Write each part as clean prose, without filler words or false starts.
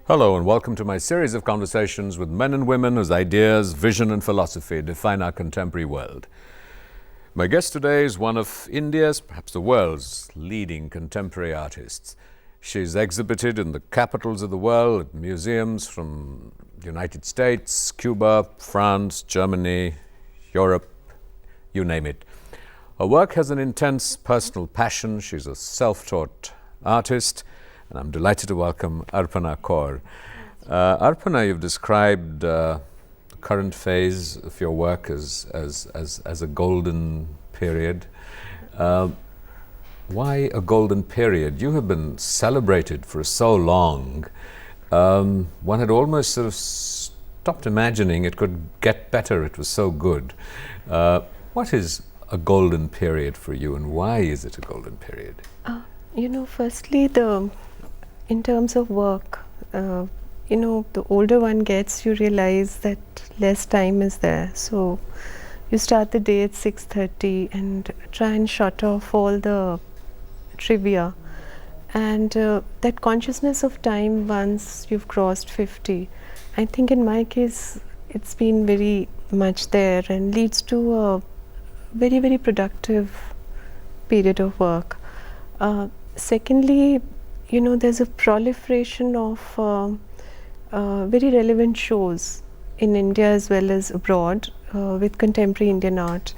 Hello and welcome to my series of conversations with men and women whose ideas, vision and philosophy define our contemporary world. My guest today is one of India's, perhaps the world's, leading contemporary artists. She's exhibited in the capitals of the world, at museums from the United States, Cuba, France, Germany, Europe, you name it. Her work has an intense personal passion. She's a self-taught artist, and I'm delighted to welcome Arpana Caur. Arpana, you've described the current phase of your work as a golden period. Why a golden period? You have been celebrated for so long. One had almost sort of stopped imagining it could get better. It was so good. What is a golden period for you, and why is it a golden period? Firstly, in terms of work, the older one gets, you realize that less time is there. So you start the day at 6:30 and try and shut off all the trivia. And that consciousness of time once you've crossed 50, I think in my case, it's been very much there and leads to a very, very productive period of work. Secondly, there's a proliferation of very relevant shows in India as well as abroad with contemporary Indian art.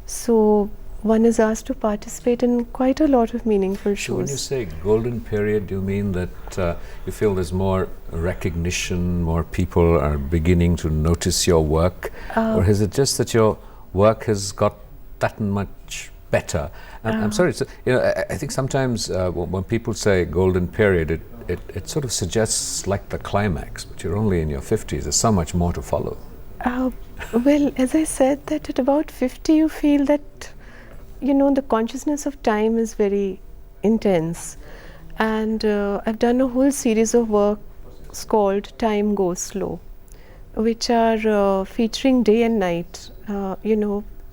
So one is asked to participate in quite a lot of meaningful shows. So when you say golden period, do you mean that you feel there's more recognition, more people are beginning to notice your work? Or is it just that your work has got that much better? I'm sorry, I think sometimes when people say golden period, it sort of suggests like the climax, but you're only in your 50s. There's so much more to follow. Well, as I said, that at about 50 you feel that, the consciousness of time is very intense. And I've done a whole series of works called Time Goes Slow, which are featuring day and night,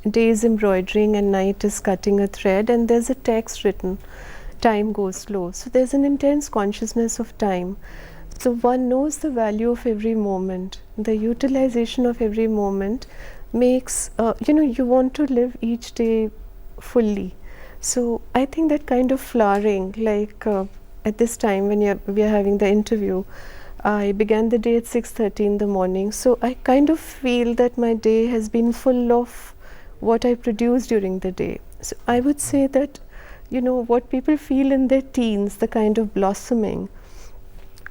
day is embroidering and night is cutting a thread, and there's a text written, time goes slow. So there's an intense consciousness of time. So one knows the value of every moment. The utilization of every moment makes, you want to live each day fully. So I think that kind of flowering, like at this time when we are having the interview, I began the day at 6:30 in the morning. So I kind of feel that my day has been full of what I produce during the day. So I would say that, what people feel in their teens, the kind of blossoming,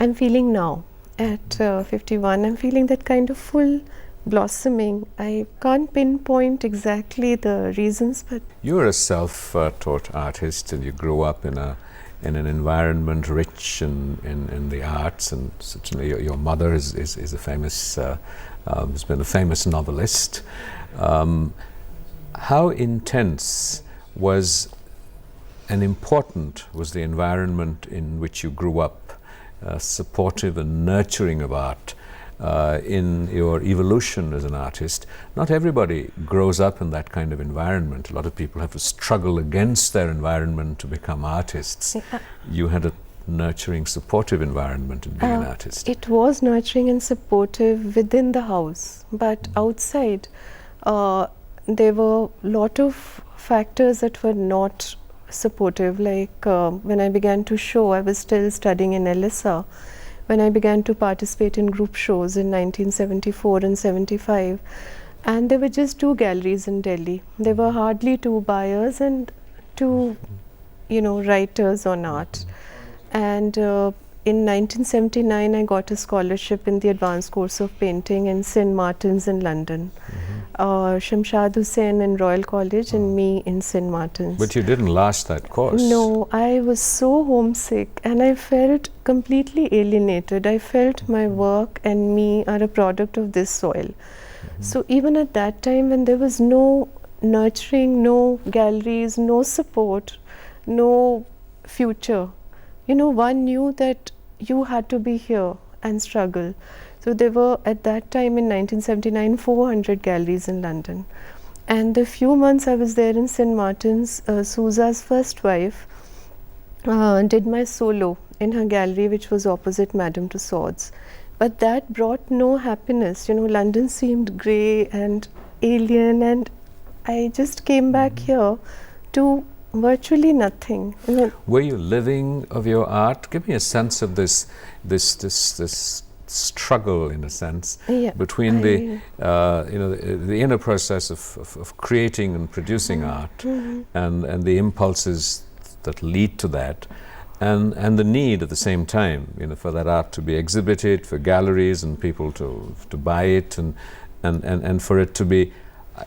I'm feeling now at 51. I'm feeling that kind of full blossoming. I can't pinpoint exactly the reasons, but You're a self-taught artist, and you grew up in an environment rich in the arts, and certainly your mother is a famous, has been a famous novelist. How intense was and important was the environment in which you grew up, supportive and nurturing of art in your evolution as an artist? Not everybody grows up in that kind of environment. A lot of people have to struggle against their environment to become artists. You had a nurturing, supportive environment in being an artist. It was nurturing and supportive within the house, but outside, there were a lot of factors that were not supportive. Like when I began to show, I was still studying in LSR. When I began to participate in group shows in 1974 and 75, and there were just 2 galleries in Delhi. There were hardly 2 buyers and 2, writers on art. And in 1979, I got a scholarship in the advanced course of painting in St. Martin's in London. Shamshad Hussain in Royal College and me in St. Martin's. But you didn't last that course. No, I was so homesick and I felt completely alienated. I felt my work and me are a product of this soil. So even at that time, when there was no nurturing, no galleries, no support, no future, one knew that you had to be here and struggle. So there were, at that time in 1979, 400 galleries in London. And the few months I was there in St. Martin's, Sousa's first wife did my solo in her gallery, which was opposite Madame Tussauds. But that brought no happiness. You know, London seemed grey and alien, and I just came back here to virtually nothing. You know, Were you living of your art? Give me a sense of this struggle, in a sense, yeah, between the inner process of creating and producing art, and the impulses that lead to that, and the need at the same time, you know, for that art to be exhibited, for galleries and people to buy it, and for it to be,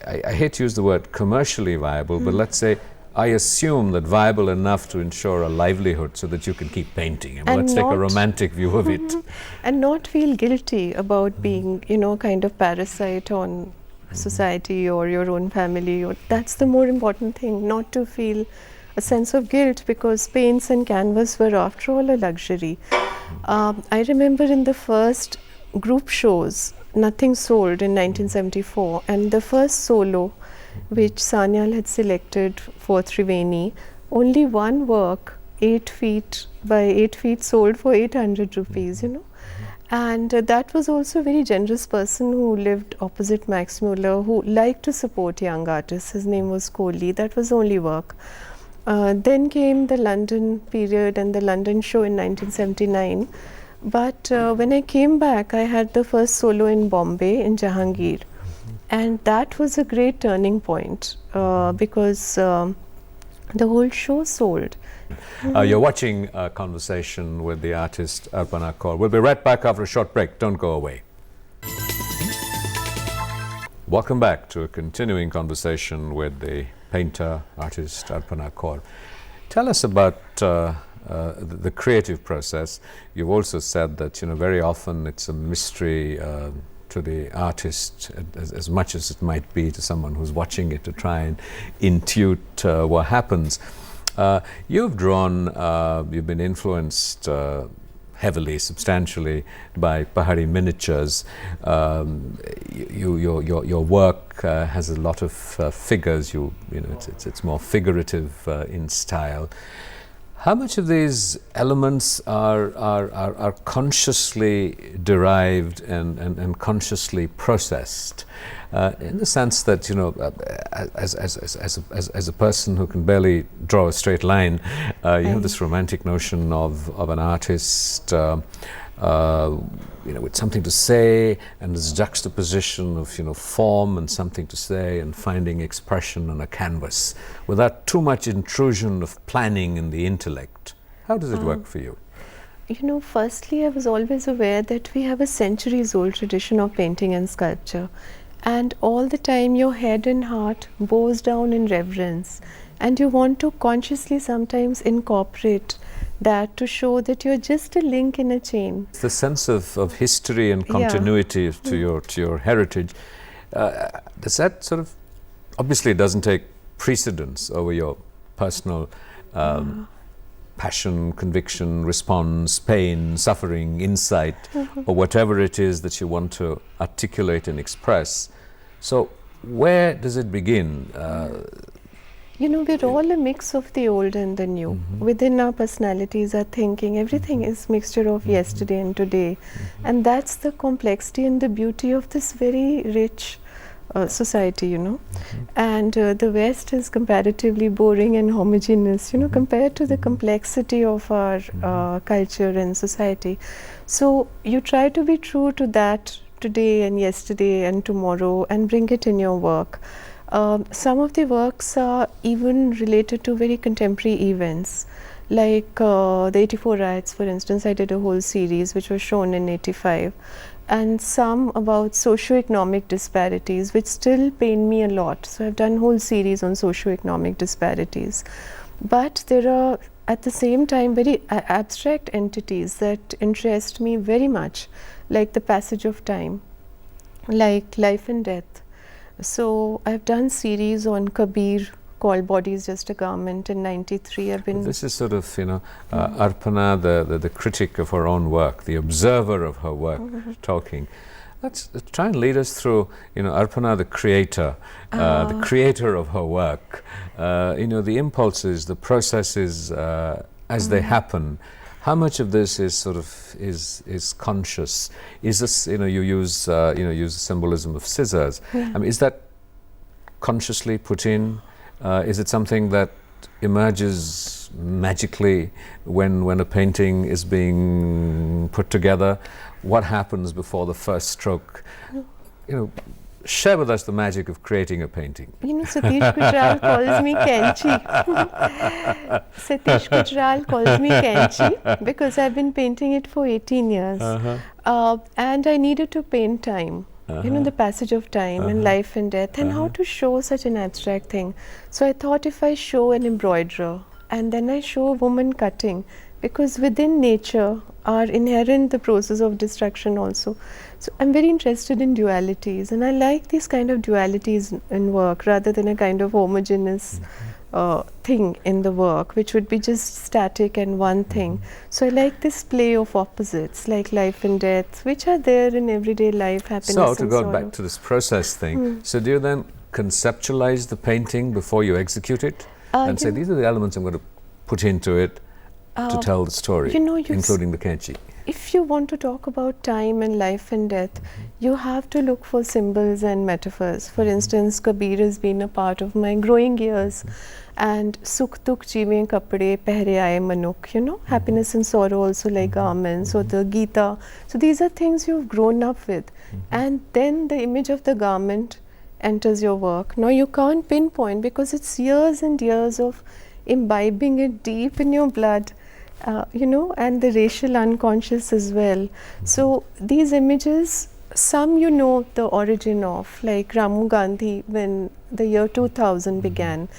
I hate to use the word commercially viable, but let's say, I assume that viable enough to ensure a livelihood so that you can keep painting. I mean, let's take a romantic view of it. And not feel guilty about being, you know, kind of parasite on society or your own family. Or that's the more important thing, not to feel a sense of guilt, because paints and canvas were after all a luxury. I remember in the first group shows, nothing sold in 1974, and the first solo which Sanyal had selected for Triveni, only one work, 8 feet by 8 feet, sold for 800 rupees, you know. And that was also a very generous person who lived opposite Max Muller, who liked to support young artists. His name was Kohli. That was the only work. Then came the London period and the London show in 1979. But when I came back, I had the first solo in Bombay, in Jahangir. And that was a great turning point, because the whole show sold. You're watching a conversation with the artist Arpana Caur. We'll be right back after a short break. Don't go away. Welcome back to a continuing conversation with the painter, artist Arpana Caur. Tell us about the creative process. You've also said that, you know, very often it's a mystery to the artist as much as it might be to someone who's watching it, to try and intuit what happens. You've been influenced heavily, substantially by Pahari miniatures. Your work has a lot of figures. You know, it's more figurative in style. How much of these elements are consciously derived and consciously processed, in the sense that, you know, as a person who can barely draw a straight line, you have this romantic notion of an artist, you know, with something to say, and this juxtaposition of, you know, form and something to say, and finding expression on a canvas without too much intrusion of planning in the intellect. How does it work for you? You know, firstly, I was always aware that we have a centuries-old tradition of painting and sculpture, and all the time your head and heart bows down in reverence, and you want to consciously sometimes incorporate that to show that you're just a link in a chain. The sense of history and continuity to your heritage, does that sort of, obviously it doesn't take precedence over your personal passion, conviction, response, pain, suffering, insight, or whatever it is that you want to articulate and express. So where does it begin? You know, we're all a mix of the old and the new. Within our personalities, our thinking, everything is mixture of yesterday and today. And that's the complexity and the beauty of this very rich society, you know. And the West is comparatively boring and homogeneous, you know, compared to the complexity of our culture and society. So you try to be true to that today and yesterday and tomorrow and bring it in your work. Some of the works are even related to very contemporary events, like the 84 riots, for instance. I did a whole series which was shown in 85, and some about socio-economic disparities, which still pain me a lot. So I've done a whole series on socio-economic disparities. But there are at the same time very abstract entities that interest me very much, like the passage of time, like life and death. So I've done series on Kabir called Body is Just a Garment in 93. I've been. This is sort of, you know, Arpana, the critic of her own work, the observer of her work, talking. Let's try and lead us through, you know, Arpana, the creator of her work. You know, the impulses, the processes, as they happen, how much of this is sort of is conscious? Is this, you use the symbolism of scissors. Yeah. I mean, is that consciously put in? Is it something that emerges magically when a painting is being put together? What happens before the first stroke? Share with us the magic of creating a painting. Satish Gujral calls me Kenchi. Satish Gujral calls me Kenchi because I've been painting it for 18 years. And I needed to paint time. The passage of time and life and death, and how to show such an abstract thing. So I thought, if I show an embroiderer and then I show a woman cutting, because within nature are inherent the process of destruction also. So I'm very interested in dualities, and I like these kind of dualities in work rather than a kind of homogeneous thing in the work, which would be just static and one thing. So I like this play of opposites, like life and death, which are there in everyday life, happiness and sorrow. So to go back to this process thing, so do you then conceptualize the painting before you execute it and say, these are the elements I'm going to put into it to tell the story, including the Kenchi? If you want to talk about time and life and death, you have to look for symbols and metaphors. For instance, Kabir has been a part of my growing years, and Sukh Dukh Jeeven Kapde Pehre Aaye Manukh, happiness and sorrow also like garments, or the Gita. So these are things you've grown up with, and then the image of the garment enters your work. Now you can't pinpoint, because it's years and years of imbibing it deep in your blood. And the racial unconscious as well. So these images, some the origin of, like Ramu Gandhi, when the year 2000 began.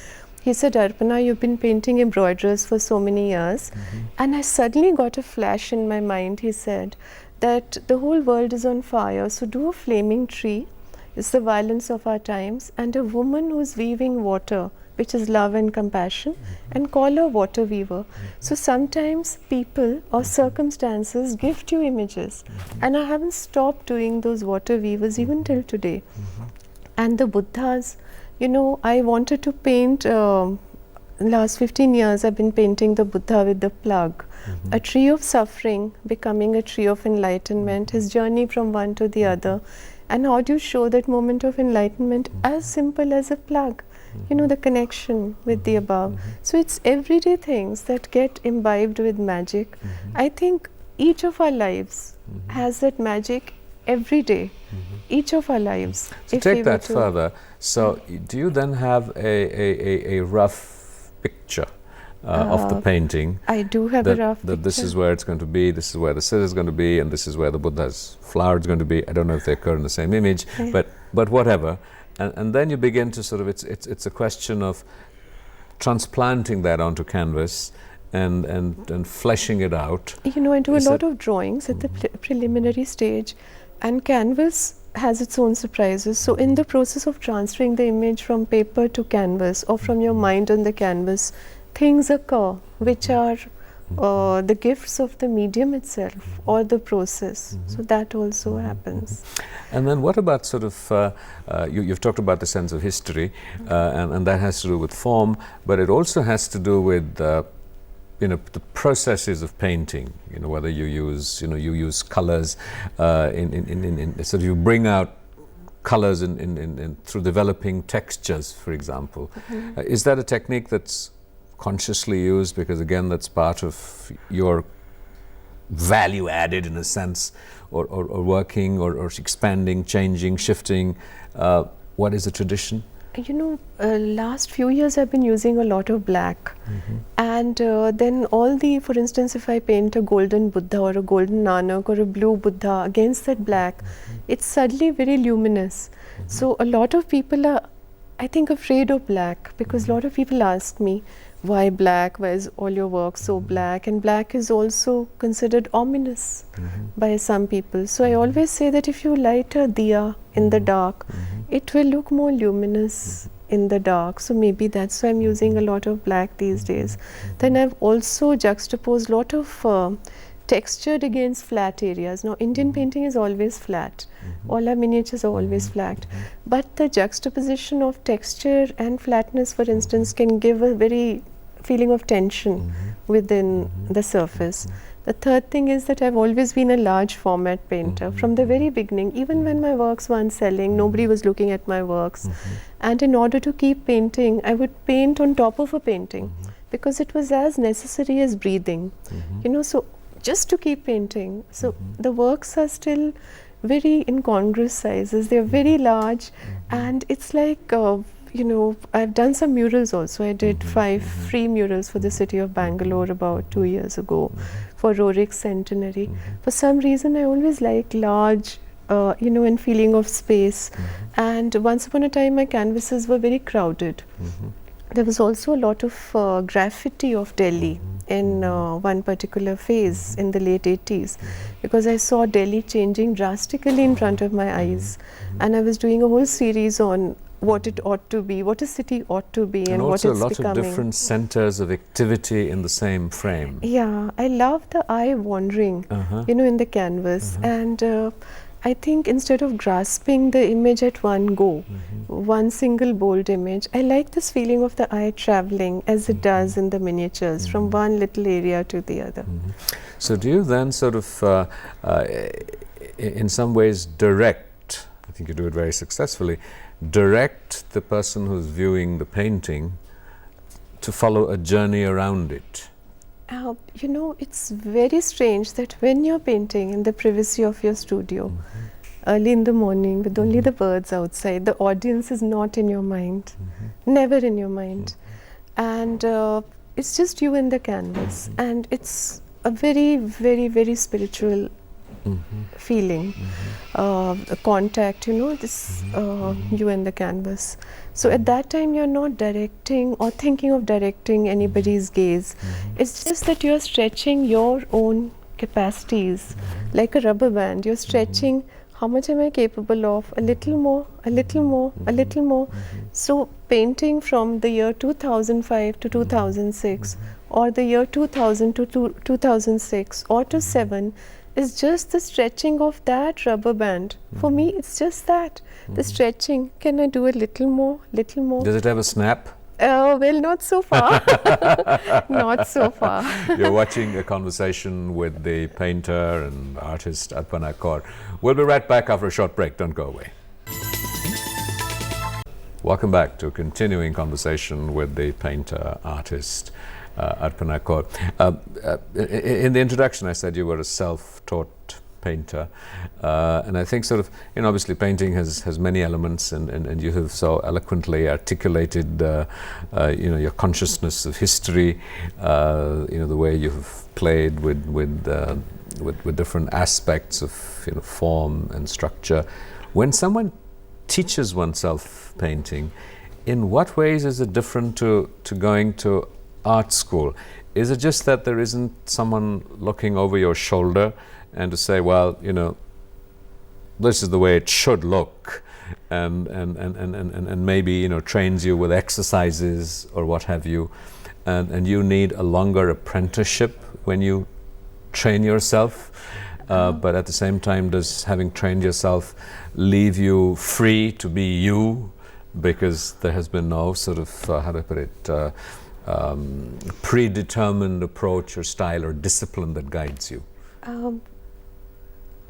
He said, Arpana, you've been painting embroiderers for so many years. And I suddenly got a flash in my mind. He said that the whole world is on fire, so do a flaming tree. It's the violence of our times, and a woman who's weaving water, which is love and compassion, and call her water weaver. So sometimes people or circumstances gift you images, and I haven't stopped doing those water weavers even till today. And the Buddhas, I wanted to paint, last 15 years I've been painting the Buddha with the plug, a tree of suffering becoming a tree of enlightenment, his journey from one to the other. And how do you show that moment of enlightenment? As simple as a plug. The connection with the above. So it's everyday things that get imbibed with magic. I think each of our lives has that magic every day. Each of our lives. So take that further. So do you then have a rough picture of the painting? I do have a rough picture. This is where it's going to be, this is where the scissors is going to be, and this is where the Buddha's flower is going to be. I don't know if they occur in the same image, but whatever. And then you begin to sort of, it's a question of transplanting that onto canvas and fleshing it out. I do a lot of drawings at the preliminary stage, and canvas has its own surprises. So in the process of transferring the image from paper to canvas, or from your mind on the canvas, things occur which are the gifts of the medium itself or the process. So that also happens. And then what about sort of, you've talked about the sense of history, and that has to do with form, but it also has to do with the processes of painting, whether you use colors, so you bring out colors through developing textures, for example. Is that a technique that's consciously used, because again that's part of your value added in a sense, or working or expanding, changing, shifting? What is the tradition? Last few years I've been using a lot of black, and then for instance, if I paint a golden Buddha or a golden Nanak or a blue Buddha against that black, it's suddenly very luminous. So a lot of people are, I think, afraid of black, because a lot of people ask me, why black? Why is all your work so black? And black is also considered ominous by some people. So I always say that if you light a diya in the dark, it will look more luminous in the dark. So maybe that's why I'm using a lot of black these days. Then I've also juxtaposed a lot of textured against flat areas. Now Indian painting is always flat. All our miniatures are always flat. But the juxtaposition of texture and flatness, for instance, can give a very feeling of tension within the surface. The third thing is that I've always been a large format painter from the very beginning. Even when my works weren't selling, nobody was looking at my works. And in order to keep painting, I would paint on top of a painting because it was as necessary as breathing. You know, so just to keep painting. So the works are still very incongruous sizes. They're very large, and it's like you know, I've done some murals also. I did 5 free murals for the city of Bangalore about 2 years ago for Rorik's centenary. For some reason, I always like large, you know, and feeling of space. And once upon a time, my canvases were very crowded. There was also a lot of graffiti of Delhi in one particular phase in the late 80s, because I saw Delhi changing drastically in front of my eyes. And I was doing a whole series on what it ought to be, what a city ought to be, and what it's becoming. Also a lot of different centers of activity in the same frame. Yeah, I love the eye wandering, you know, in the canvas. And I think instead of grasping the image at one go, one single bold image, I like this feeling of the eye traveling as it does in the miniatures from one little area to the other. So do you then sort of, in some ways, direct, I think you do it very successfully, direct the person who's viewing the painting to follow a journey around it? You know, it's very strange that when you're painting in the privacy of your studio, early in the morning with only the birds outside, the audience is not in your mind, never in your mind. And it's just you and the canvas. And it's a very, very, very spiritual feeling, a contact, you know, this you and the canvas. So at that time you're not directing or thinking of directing anybody's gaze. It's just that you're stretching your own capacities like a rubber band. You're stretching, how much am I capable of? A little more, a little more, a little more. So painting from the year 2005 to 2006 or the year 2000 to 2006 or to 7 is just the stretching of that rubber band. For me, it's just that, the stretching. Can I do a little more, little more? Does it have a snap? Well, not so far. Not so far. You're watching a conversation with the painter and artist Arpana Caur. We'll be right back after a short break. Don't go away. Welcome back to a continuing conversation with the painter, artist, Arpana Caur. In the introduction, I said you were a self-taught painter, and I think sort of, you know, obviously painting has many elements, and you have so eloquently articulated, you know, your consciousness of history, you know, the way you've played with different aspects of, you know, form and structure. When someone teaches oneself painting, in what ways is it different to going to art school? Is it just that there isn't someone looking over your shoulder and to say, well, you know, this is the way it should look, and maybe, you know, trains you with exercises or what have you, and you need a longer apprenticeship when you train yourself, but at the same time, does having trained yourself leave you free to be you, because there has been no sort of, how do I put it, predetermined approach or style or discipline that guides you?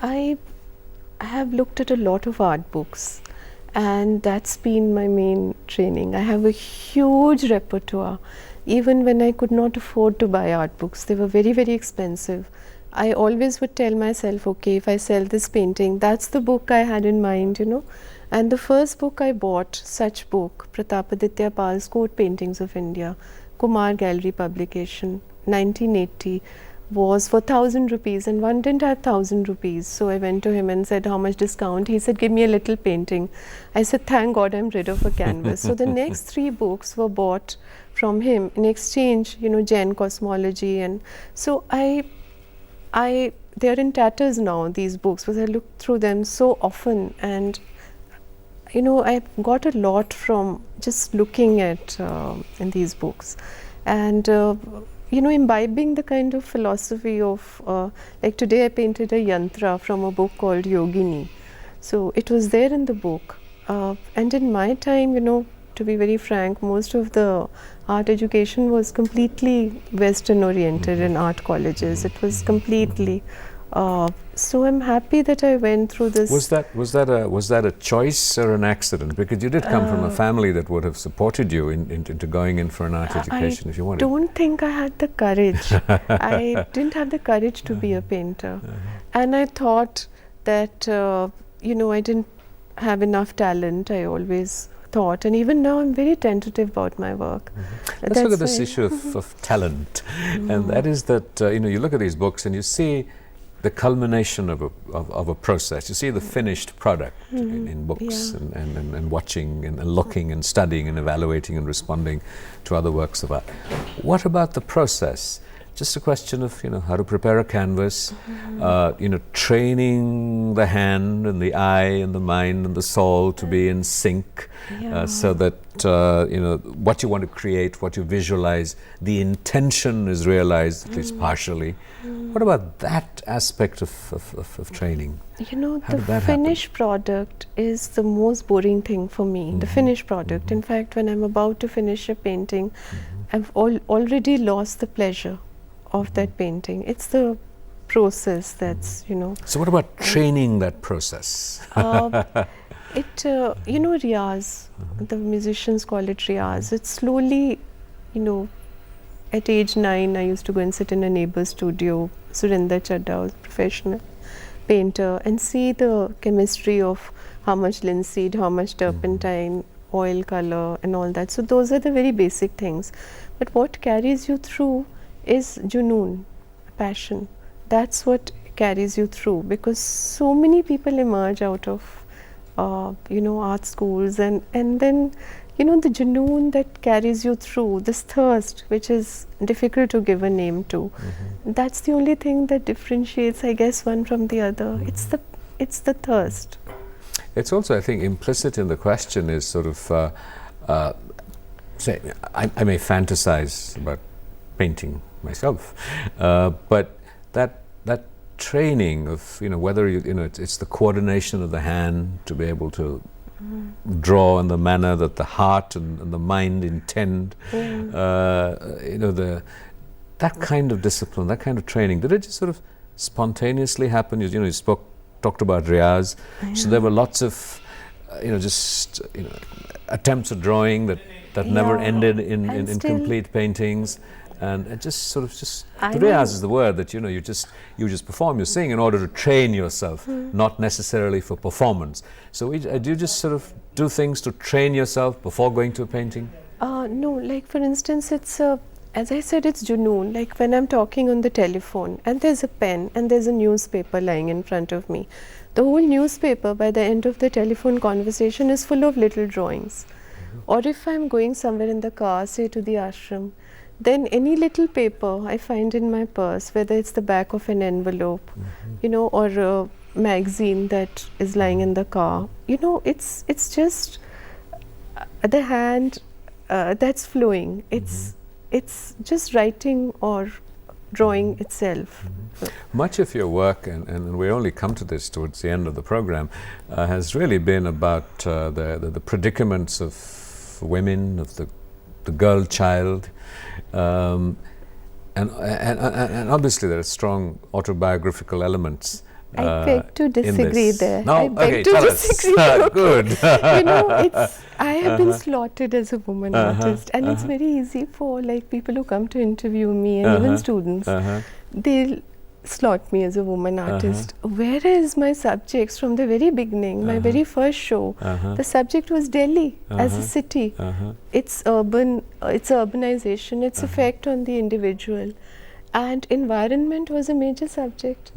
I have looked at a lot of art books, and that's been my main training. I have a huge repertoire. Even when I could not afford to buy art books, they were very, very expensive. I always would tell myself, okay, if I sell this painting, that's the book I had in mind, you know. And the first book I bought, such book, Pratapaditya Pal's Court Paintings of India, Kumar Gallery publication, 1980, was for 1,000 rupees, and one didn't have 1,000 rupees. So I went to him and said, how much discount? He said, give me a little painting. I said, thank God I'm rid of a canvas. So the next 3 books were bought from him in exchange, you know, Jain cosmology. And so they're in tatters now, these books, because I look through them so often, and you know, I got a lot from just looking at in these books, and you know, imbibing the kind of philosophy of like today I painted a yantra from a book called Yogini. So it was there in the book, and in my time, you know, to be very frank, most of the art education was completely Western oriented in art colleges. It was completely. So I'm happy that I went through this. Was that a choice or an accident? Because you did come from a family that would have supported you into going in for an art education if you wanted. I don't think I had the courage. I didn't have the courage to be a painter, and I thought that I didn't have enough talent. I always thought, and even now I'm very tentative about my work. Let's look at this issue of talent, and that is that you look at these books and you see the culmination of a process. You see the finished product in books and watching and looking and studying and evaluating and responding to other works of art. What about the process? Just a question of how to prepare a canvas, training the hand and the eye and the mind and the soul to be in sync, so that what you want to create, what you visualize, the intention is realized at least partially. What about that aspect of training? The finished product is the most boring thing for me. The finished product. In fact, when I'm about to finish a painting, I've already lost the pleasure of that painting. It's the process that's, So what about training that process? Riyaz, the musicians call it Riyaz. It's slowly, at age 9, I used to go and sit in a neighbor's studio. Surinder Chadda was a professional painter, and see the chemistry of how much linseed, how much turpentine, oil color and all that. So those are the very basic things. But what carries you through is junoon, passion. That's what carries you through, because so many people emerge out of art schools, and then the junoon that carries you through, this thirst which is difficult to give a name to. That's the only thing that differentiates, I guess, one from the other. It's the thirst. It's also, I think, implicit in the question is sort of say I may fantasize about painting myself, but that training of whether it's the coordination of the hand to be able to draw in the manner that the heart and the mind intend, that kind of discipline, that kind of training, did it just sort of spontaneously happen? You talked about Riyaz, so there were lots of attempts at drawing that never ended in complete paintings. And it just Riyaz is the word that you just perform, you sing in order to train yourself, not necessarily for performance. So do you just sort of do things to train yourself before going to a painting? No, like for instance, it's as I said, it's junoon. Like when I'm talking on the telephone and there's a pen and there's a newspaper lying in front of me, the whole newspaper by the end of the telephone conversation is full of little drawings. Or if I'm going somewhere in the car, say to the ashram, then any little paper I find in my purse, whether it's the back of an envelope, or a magazine that is lying in the car, it's just the hand that's flowing. It's just writing or drawing itself. Much of your work, and we only come to this towards the end of the program, has really been about the predicaments of women, of the girl child. And obviously there are strong autobiographical elements. I beg to disagree there. No, I beg to disagree. Good. I have been slotted as a woman artist, and it's very easy for people who come to interview me and even students. They'll slot me as a woman artist. Whereas my subjects from the very beginning, my very first show, the subject was Delhi as a city. It's urban, it's urbanization, its effect on the individual. And environment was a major subject.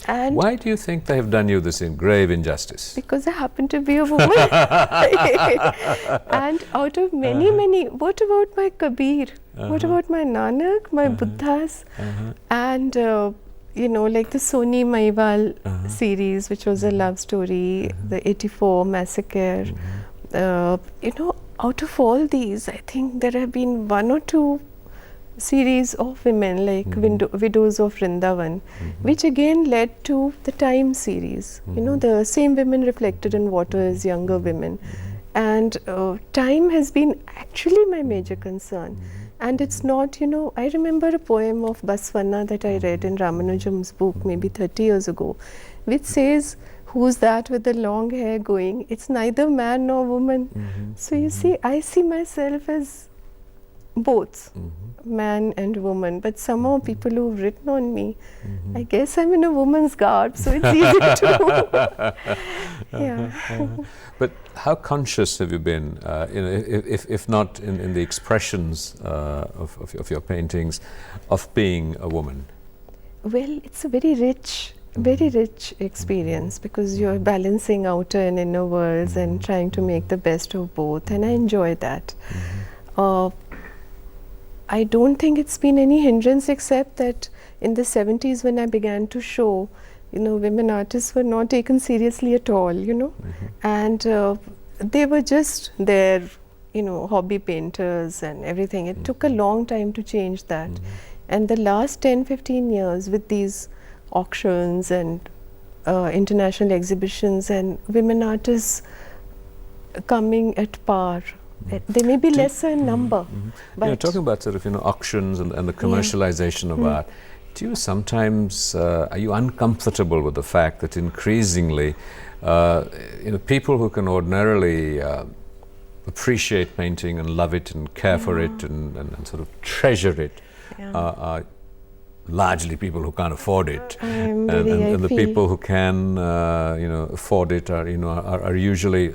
And why do you think they have done you this grave injustice? Because I happen to be a woman. And out of many, what about my Kabir? What about my Nanak, my Buddhas? And like the Soni Maiwal series, which was a love story, the 84 massacre. Out of all these, I think there have been one or two series of women like Widows of Vrindavan, which again led to the Time series. The same women reflected in water as younger women. And time has been actually my major concern. And it's not, I remember a poem of Baswanna that I read in Ramanujam's book maybe 30 years ago, which says, "Who's that with the long hair going? It's neither man nor woman." So you see, I see myself as both man and woman, but somehow people who've written on me, I guess I'm in a woman's garb, so it's easy to yeah. But how conscious have you been, if not in the expressions of your paintings, of being a woman? Well, it's a very rich experience, because you're balancing outer and inner worlds and trying to make the best of both, and I enjoy that. I don't think it's been any hindrance, except that in the 70s when I began to show, women artists were not taken seriously at all, and they were just there, hobby painters and everything. It took a long time to change that. And the last 10-15 years with these auctions and international exhibitions and women artists coming at par. They may be lesser in number. But talking about sort of auctions and the commercialization of art, do you sometimes are you uncomfortable with the fact that increasingly people who can ordinarily appreciate painting and love it and care for it and sort of treasure it are largely people who can't afford it, and the people who can afford it are usually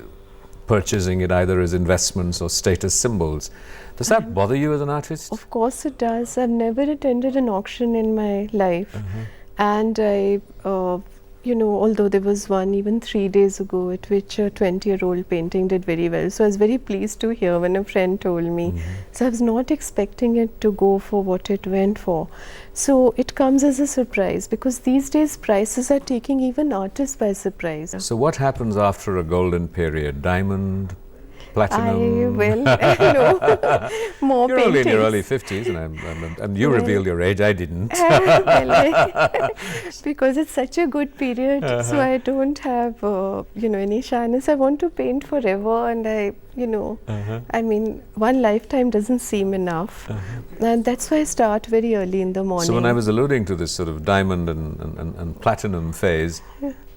purchasing it either as investments or status symbols. Does that bother you as an artist? Of course it does. I've never attended an auction in my life, and I, although there was one even 3 days ago at which a 20-year-old painting did very well. So I was very pleased to hear when a friend told me. So I was not expecting it to go for what it went for. So it comes as a surprise, because these days prices are taking even artists by surprise. So what happens after a golden period? Diamond? Platinum? More You're paintings. only in your early 50s, and you revealed your age. I didn't. Because it's such a good period, so I don't have any shyness. I want to paint forever, and I mean, one lifetime doesn't seem enough, and that's why I start very early in the morning. So when I was alluding to this sort of diamond and platinum phase,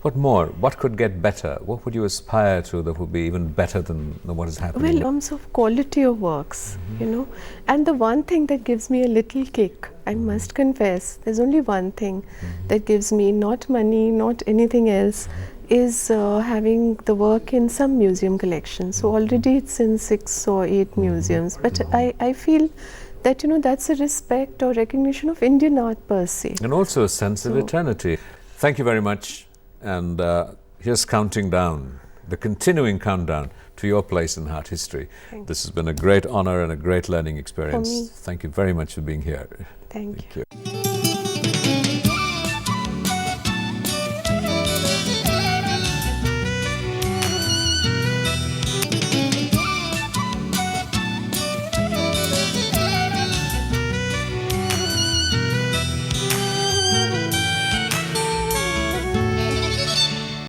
what more? What could get better? What would you aspire to that would be even better than what is happening? Well, in terms of quality of works, and the one thing that gives me a little kick, I must confess, there's only one thing that gives me, not money, not anything else, is having the work in some museum collections. So already it's in 6 or 8 museums, but I feel that that's a respect or recognition of Indian art per se. And also a sense of eternity. Thank you very much. And here's counting down, the continuing countdown to your place in art history. This has been a great honor and a great learning experience. For me. Thank you very much for being here. Thank you.